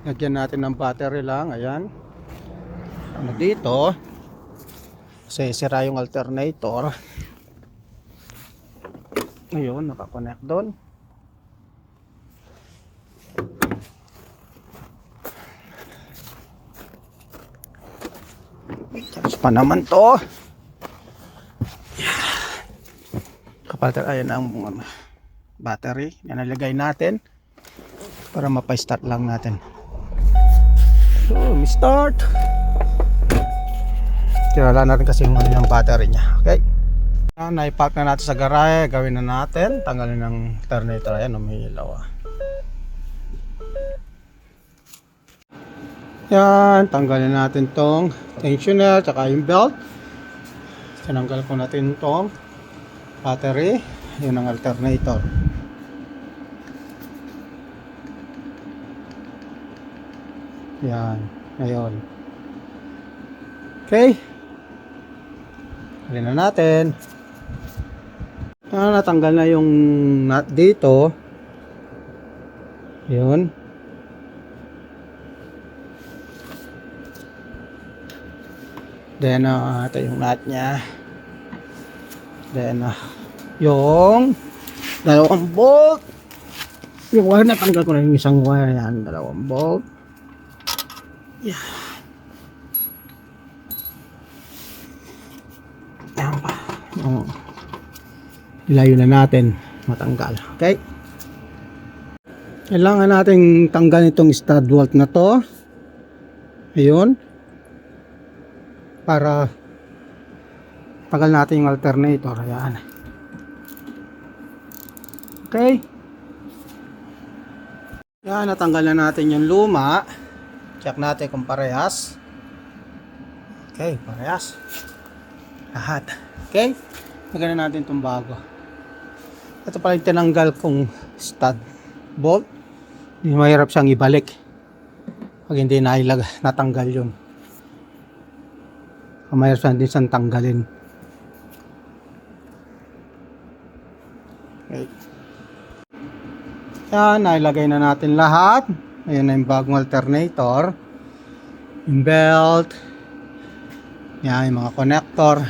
Lagyan natin ng battery lang. Ayan. Ano dito? Kasi sira yung alternator. Ayun, nakakonect doon. Charge pa naman to. Kapatid, ayun ang battery na nalagay natin para mapa-start lang natin. So, start. Kilala natin kasi yung ano ng battery niya. Okay. Na-ipack na natin sa garahe. Gawin na natin. Tanggalin ng alternator. Ayan, umiilaw. Yan. Tanggalin natin tong tensioner tsaka yung belt. Tinanggal ko natin tong battery. Yun ang alternator. Yan. Ngayon. Okay. Alin na natin. Natanggal na yung nut dito. Yun. Then ito yung nut nya. Then yung dalawang bolt. Yung wire, natanggal ko na yung isang wire. Yan, dalawang bolt. Yeah. Yan pa. Ilayo na natin matanggal. Okay. Kailangan nating tanggal itong stud walt na to. Ayun. Para tanggal natin yung alternator. Ayan. Okay. Yan, natanggal na natin yung luma. Check natin kung parehas. Okay, parehas. Lahat. Okay. Lagyan na natin itong bago. Ito pala yung tinanggal kong stud bolt. Hindi mahirap siyang ibalik pag hindi natanggal yun. Mahirap siyang din siyang tanggalin. Okay. Yan, nailagay na natin lahat. Ayan na yung bagong alternator. Yung belt. Yan, yung mga connector.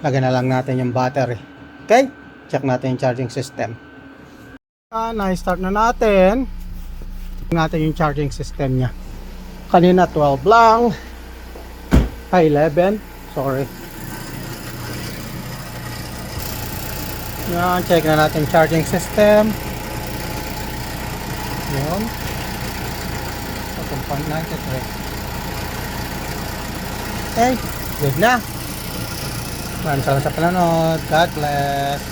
Lagyan na lang natin yung battery. Okay? Check natin yung charging system. Na-start na natin. Check natin yung charging system nya. Kanina 12 lang. 11. Sorry. Yan, check na natin yung charging system. Yan. 1.93. Okay, good na. Maraming salamat sa panonood. God bless.